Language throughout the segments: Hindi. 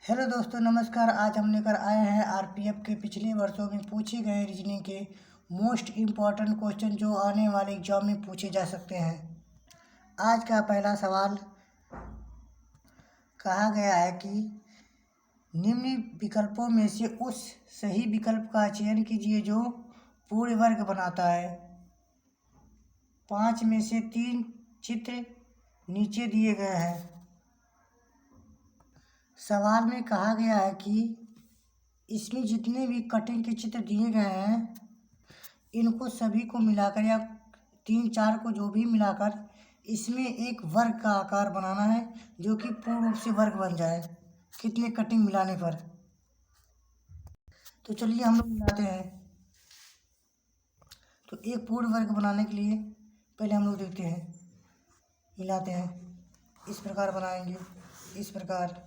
हेलो दोस्तों, नमस्कार। आज हम लेकर आए हैं आरपीएफ के पिछले वर्षों में पूछे गए रीजनिंग के मोस्ट इम्पॉर्टेंट क्वेश्चन जो आने वाले एग्जाम में पूछे जा सकते हैं। आज का पहला सवाल कहा गया है कि निम्न विकल्पों में से उस सही विकल्प का चयन कीजिए जो पूर्ण वर्ग बनाता है। 5 में से 3 चित्र नीचे दिए गए हैं। सवाल में कहा गया है कि इसमें जितने भी कटिंग के चित्र दिए गए हैं इनको सभी को मिलाकर या 3-4 को जो भी मिलाकर इसमें एक वर्ग का आकार बनाना है जो कि पूर्ण रूप से वर्ग बन जाए कितने कटिंग मिलाने पर। तो चलिए हम लोग मिलाते हैं। तो एक पूर्ण वर्ग बनाने के लिए पहले हम लोग देखते हैं, मिलाते हैं। इस प्रकार बनाएंगे, इस प्रकार।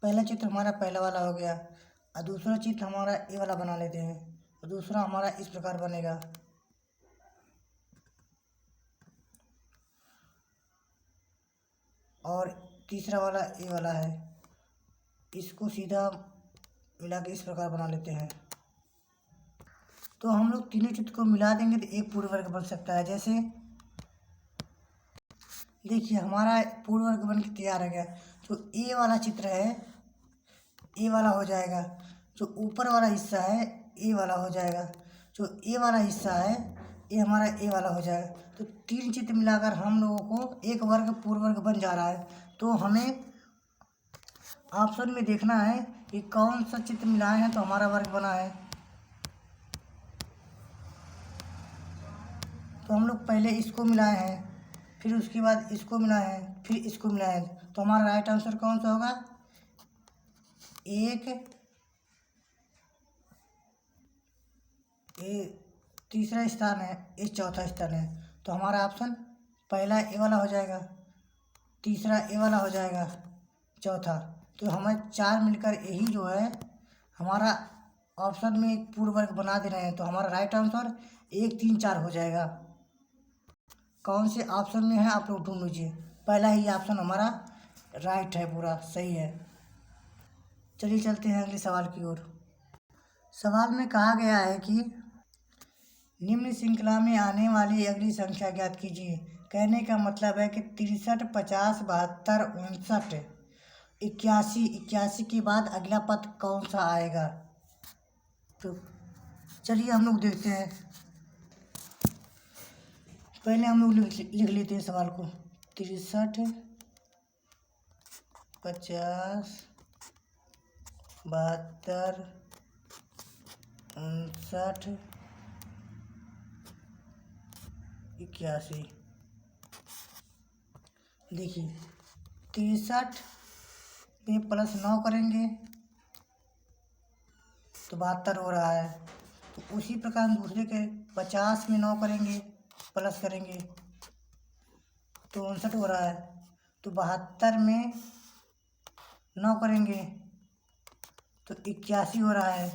पहला चित्र हमारा पहला वाला हो गया और दूसरा चित्र हमारा ये वाला बना लेते हैं। और दूसरा हमारा इस प्रकार बनेगा। और तीसरा वाला ये वाला है, इसको सीधा मिला के इस प्रकार बना लेते हैं। तो हम लोग तीनों चित्र को मिला देंगे तो एक पूर्ण वर्ग बन सकता है। जैसे देखिए हमारा पूर्ण वर्ग बन के तैयार हो गया। तो ये वाला चित्र है, ये वाला हो जाएगा। जो ऊपर वाला हिस्सा है ये वाला हो जाएगा। जो ये वाला हिस्सा है ये हमारा ये वाला हो जाएगा। तो 3 चित्र मिलाकर हम लोगों को एक वर्ग पूर्ण वर्ग बन जा रहा है। तो हमें ऑप्शन में देखना है कि कौन सा चित्र मिलाए हैं तो हमारा वर्ग बना है। तो हम लोग पहले इसको मिलाए हैं, फिर उसके बाद इसको मिलाए हैं, फिर इसको मिलाए हैं। तो हमारा राइट आंसर कौन सा होगा? एक, ये तीसरा स्थान है, ये चौथा स्थान है। तो हमारा ऑप्शन पहला ए वाला हो जाएगा, तीसरा ए वाला हो जाएगा, चौथा। तो हमें 4 मिलकर यही जो है हमारा ऑप्शन में एक पूर्ण वर्ग बना दे रहे हैं। तो हमारा राइट आंसर 1, 3, 4 हो जाएगा। कौन से ऑप्शन में है आप लोग ढूंढ लीजिए। पहला ही ऑप्शन हमारा राइट है, पूरा सही है। चलिए चलते हैं अगले सवाल की ओर। सवाल में कहा गया है कि निम्न श्रृंखला में आने वाली अगली संख्या ज्ञात कीजिए। कहने का मतलब है कि 63, 50, 72, 59, 81। 81 के बाद अगला पद कौन सा आएगा? तो चलिए हम लोग देखते हैं। पहले हम लोग लिख लेते हैं सवाल को। 63, 50, 72, 59, 81। देखिए 63 में +9 करेंगे तो 72 हो रहा है। तो उसी प्रकार दूसरे के 50 में 9 करेंगे, प्लस करेंगे तो 59 हो रहा है। तो 72 में 9 करेंगे तो 81 हो रहा है।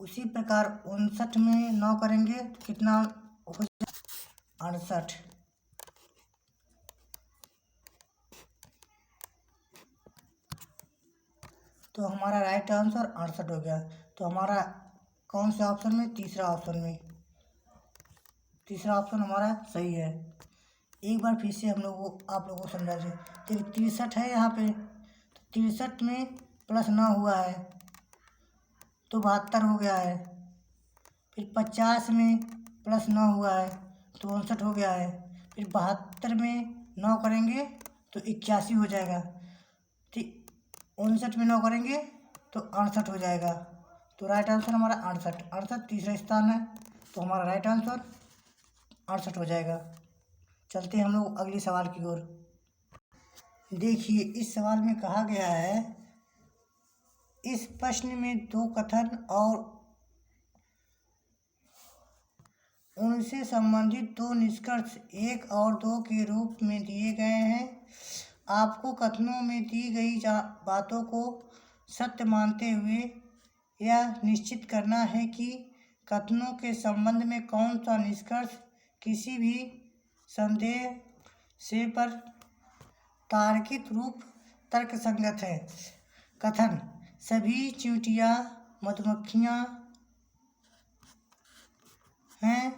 उसी प्रकार 59 में 9 करेंगे तो कितना हो जाए? 68। तो हमारा राइट आंसर 68 हो गया। तो हमारा कौन से ऑप्शन में? तीसरा ऑप्शन में। तीसरा ऑप्शन हमारा सही है। एक बार फिर से हम लोग आप लोगों को समझा दें। देखिए 63 है यहाँ पे, तो 63 में +9 हुआ है तो 72 हो गया है। फिर 50 में +9 हुआ है तो 59 हो गया है। फिर 72 में 9 करेंगे तो 81 हो जाएगा। ठीक, 59 में 9 करेंगे तो 68 हो जाएगा। तो राइट आंसर हमारा 68। 68 तीसरा स्थान है तो हमारा राइट आंसर 68 हो जाएगा। चलते हैं हम लोग अगले सवाल की ओर। देखिए इस सवाल में कहा गया है, इस प्रश्न में 2 कथन और उनसे संबंधित 2 निष्कर्ष 1 और 2 के रूप में दिए गए हैं। आपको कथनों में दी गई बातों को सत्य मानते हुए यह निश्चित करना है कि कथनों के संबंध में कौन सा निष्कर्ष किसी भी संदेह से पर तार्किक रूप तर्कसंगत है? कथन: सभी चींटियां मधुमक्खियां हैं,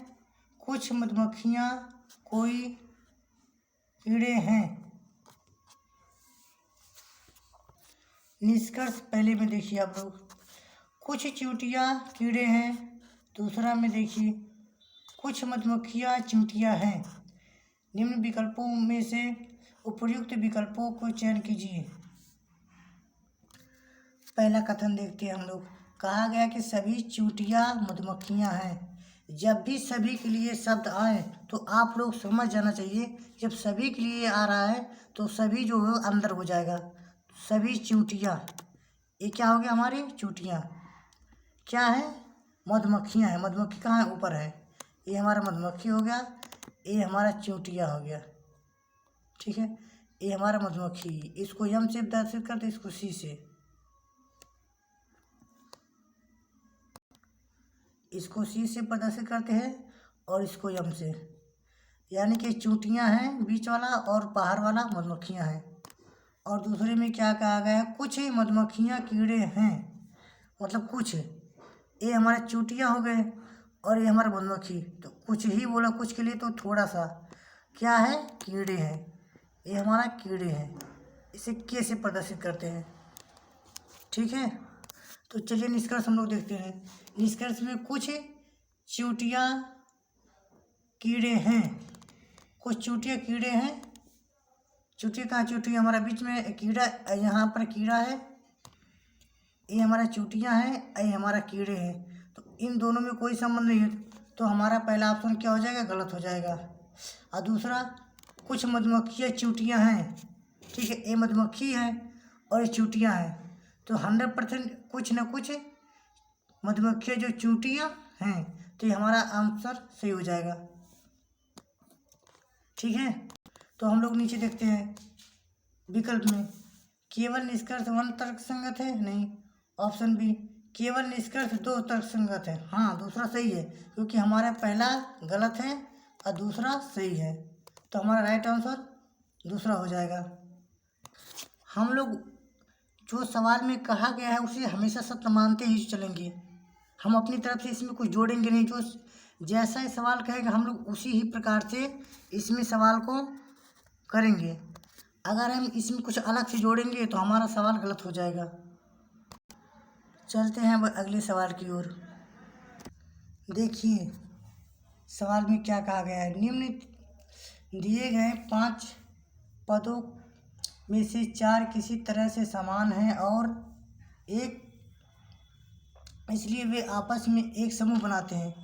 कुछ मधुमक्खियां कोई कीड़े हैं। निष्कर्ष पहले में देखिए आप लोग, कुछ चींटियां कीड़े हैं। दूसरा में देखिए, कुछ मधुमक्खियां चींटियां हैं। निम्न विकल्पों में से उपयुक्त विकल्पों को चयन कीजिए। पहला कथन देखते हैं हम लोग। कहा गया कि सभी चींटियां मधुमक्खियां हैं। जब भी सभी के लिए शब्द आए तो आप लोग समझ जाना चाहिए, जब सभी के लिए आ रहा है तो सभी जो है अंदर हो जाएगा। सभी चींटियां, ये क्या हो गया? हमारी चींटियां क्या है? मधुमक्खियां हैं। मधुमक्खी कहाँ है? ऊपर है। ये हमारा मधुमक्खी हो गया, ये हमारा चींटियां हो गया। ठीक है, ये हमारा मधुमक्खी। इसको यम से प्रदर्शित करते, इसको सी से। इसको सी से प्रदर्शित करते हैं और इसको यम से, यानी कि चींटियां हैं बीच वाला और बाहर वाला मधुमक्खियां हैं। और दूसरे में क्या कहा गया है? कुछ मधुमक्खियां कीड़े हैं, मतलब कुछ। ये हमारे चींटियां हो गए और ये हमारा मधुमक्खी, तो कुछ ही बोला कुछ के लिए, तो थोड़ा सा क्या है? कीड़े हैं। ये हमारा कीड़े हैं, इसे के से प्रदर्शित करते हैं। ठीक है, तो चलिए निष्कर्ष हम लोग देखते हैं। निष्कर्ष में कुछ चींटियां कीड़े हैं, कुछ चींटियां कीड़े हैं। चींटी कहाँ? चींटी हमारा बीच में कीड़ा, यहाँ पर कीड़ा है, ये हमारा चींटियां हैं, ये हमारा कीड़े हैं। तो इन दोनों में कोई संबंध नहीं है, तो हमारा पहला ऑप्शन क्या हो जाएगा? गलत हो जाएगा। और दूसरा, कुछ मधुमक्खियाँ चींटियां हैं। ठीक है, ये मधुमक्खी है और ये चींटियां हैं, तो 100% कुछ न कुछ मधुमक्खियाँ जो चींटियां हैं, तो ये हमारा आंसर सही हो जाएगा। ठीक है, तो हम लोग नीचे देखते हैं विकल्प में, केवल निष्कर्ष 1 तर्कसंगत है? नहीं। ऑप्शन बी, केवल निष्कर्ष 2 तर्कसंगत है। हाँ, दूसरा सही है, क्योंकि हमारा पहला गलत है और दूसरा सही है, तो हमारा राइट आंसर दूसरा हो जाएगा। हम लोग जो सवाल में कहा गया है उसे हमेशा सत्य मानते ही चलेंगे। हम अपनी तरफ से इसमें कुछ जोड़ेंगे नहीं। जो जैसा ही सवाल कहेगा हम लोग उसी ही प्रकार से इसमें सवाल को करेंगे। अगर हम इसमें कुछ अलग से जोड़ेंगे तो हमारा सवाल गलत हो जाएगा। चलते हैं अब अगले सवाल की ओर। देखिए सवाल में क्या कहा गया है। निम्न दिए गए 5 पदों में से 4 किसी तरह से समान हैं और एक, इसलिए वे आपस में एक समूह बनाते हैं।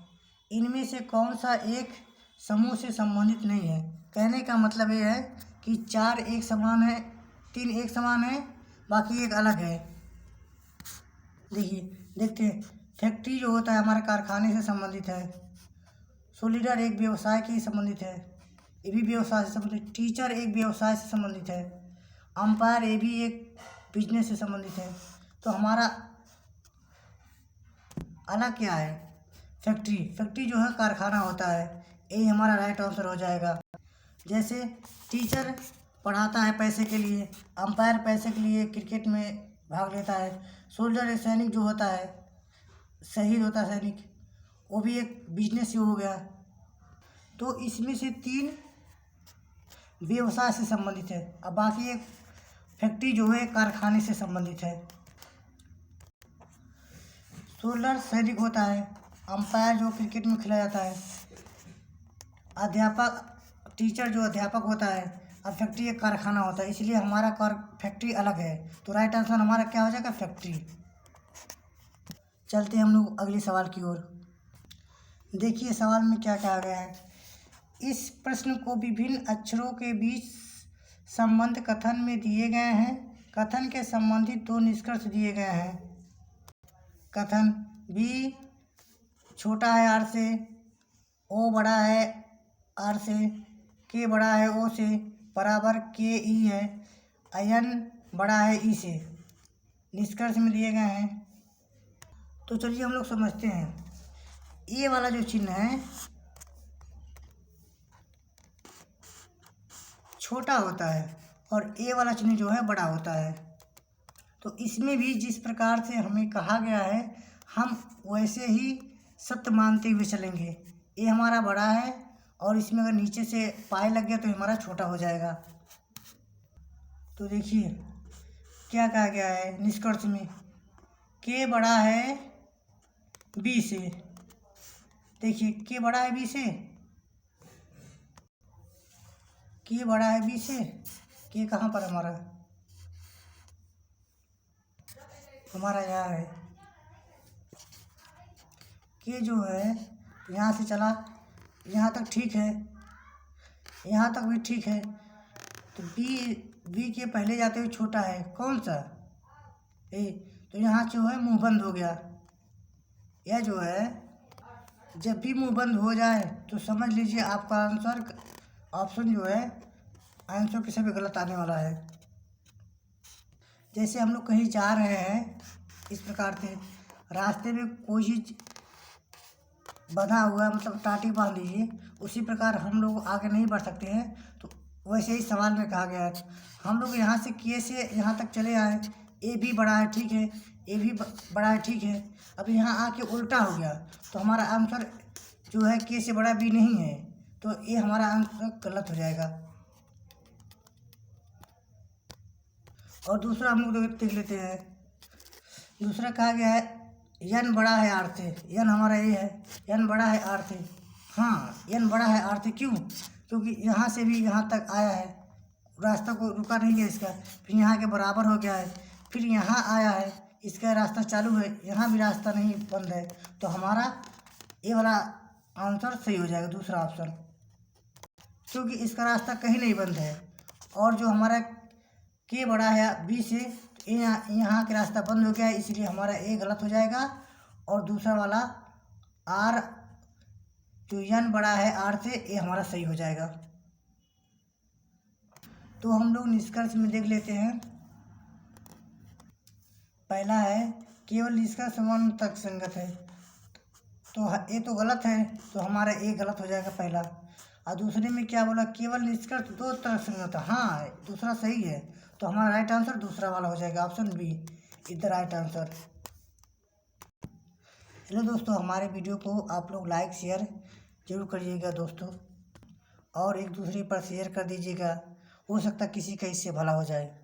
इनमें से कौन सा एक समूह से संबंधित नहीं है? कहने का मतलब ये है कि 4 एक समान है, 3 एक समान है, बाकी एक अलग है। देखिए देखते हैं, फैक्ट्री जो होता है हमारे कारखाने से संबंधित है। सोल्डर एक व्यवसाय के संबंधित है, ये भी व्यवसाय से संबंधित। टीचर एक व्यवसाय से संबंधित है। अंपायर ये भी एक बिजनेस से संबंधित है। तो हमारा अलग क्या है? फैक्ट्री। फैक्ट्री जो है कारखाना होता है, यही हमारा राइट आंसर हो जाएगा। जैसे टीचर पढ़ाता है पैसे के लिए, अंपायर पैसे के लिए क्रिकेट में भाग लेता है। सोल्जर सैनिक जो होता है, शहीद होता है सैनिक, वो भी एक बिजनेस ही हो गया। तो इसमें से 3 व्यवसाय से संबंधित है और बाकी एक फैक्ट्री जो है कारखाने से संबंधित है। सोल्जर सैनिक होता है, अंपायर जो क्रिकेट में खेला जाता है, अध्यापक टीचर जो अध्यापक होता है, और फैक्ट्री एक कारखाना होता है। इसलिए हमारा फैक्ट्री अलग है, तो राइट आंसर हमारा क्या हो जाएगा? फैक्ट्री। चलते हैं हम लोग अगले सवाल की ओर। देखिए सवाल में क्या कहा गया है। इस प्रश्न को विभिन्न अक्षरों के बीच संबंध कथन में दिए गए हैं। कथन के संबंधित 2 निष्कर्ष दिए गए हैं। कथन बी छोटा है आर से, ओ बड़ा है आर से, के बड़ा है ओ से, बराबर के ई है, एन बड़ा है ई से, निष्कर्ष में दिए गए हैं। तो चलिए हम लोग समझते हैं। ए वाला जो चिन्ह है छोटा होता है और ए वाला चिन्ह जो है बड़ा होता है। तो इसमें भी जिस प्रकार से हमें कहा गया है हम वैसे ही सत्य मानते हुए चलेंगे। ए हमारा बड़ा है और इसमें अगर नीचे से पाए लग गया तो हमारा छोटा हो जाएगा। तो देखिए क्या कहा गया है निष्कर्ष में, के बड़ा है बी से। देखिए के बड़ा है बी से, के बड़ा है बी से। के कहाँ पर हमारा यहाँ है। के जो है यहाँ से चला यहाँ तक ठीक है, यहाँ तक भी ठीक है। तो बी के पहले जाते हुए छोटा है कौन सा ए, तो यहाँ जो है मुंह बंद हो गया। यह जो है जब भी मुंह बंद हो जाए तो समझ लीजिए आपका आंसर ऑप्शन जो है आंसर किसी भी गलत आने वाला है। जैसे हम लोग कहीं जा रहे हैं, इस प्रकार से रास्ते में कोई चीज़ बंधा हुआ है, मतलब टाटी बांध लीजिए, उसी प्रकार हम लोग आगे नहीं बढ़ सकते हैं। तो वैसे ही सवाल में कहा गया है हम लोग यहाँ से के से यहाँ तक चले आए, ए भी बड़ा है ठीक है, ए भी बड़ा है ठीक है। अब यहाँ आके उल्टा हो गया तो हमारा आंसर जो है के से बड़ा बी नहीं है, तो ये हमारा आंसर गलत हो जाएगा। और दूसरा हम लोग देख लेते हैं। दूसरा कहा गया है यन बड़ा है आर से। यन हमारा ये है, यन बड़ा है आर से। हाँ यन बड़ा है आर से क्यों? क्योंकि यहाँ से भी यहाँ तक आया है, रास्ता को रुका नहीं है इसका, फिर यहाँ के बराबर हो गया है, फिर यहाँ आया है, इसका रास्ता चालू है, यहाँ भी रास्ता नहीं बंद है। तो हमारा ये वाला आंसर सही हो जाएगा दूसरा ऑप्शन, क्योंकि इसका रास्ता कहीं नहीं बंद है। और जो हमारा के बड़ा है बी से, यहाँ का रास्ता बंद हो गया है, इसलिए हमारा ए गलत हो जाएगा। और दूसरा वाला आर जो यन बड़ा है आर से, ये हमारा सही हो जाएगा। तो हम लोग निष्कर्ष में देख लेते हैं। पहला है केवल निष्कर्ष समान तक संगत है, तो ये तो गलत है, तो हमारा ए गलत हो जाएगा पहला। और दूसरे में क्या बोला, केवल निष्कर्ष दो तरफ संगत है। हाँ दूसरा सही है, तो हमारा राइट आंसर दूसरा वाला हो जाएगा, option B is the right answer. Hello दोस्तों, हमारे वीडियो को आप लोग लाइक शेयर जरूर करिएगा दोस्तों, और एक दूसरे पर शेयर कर दीजिएगा, हो सकता है किसी का इससे भला हो जाए।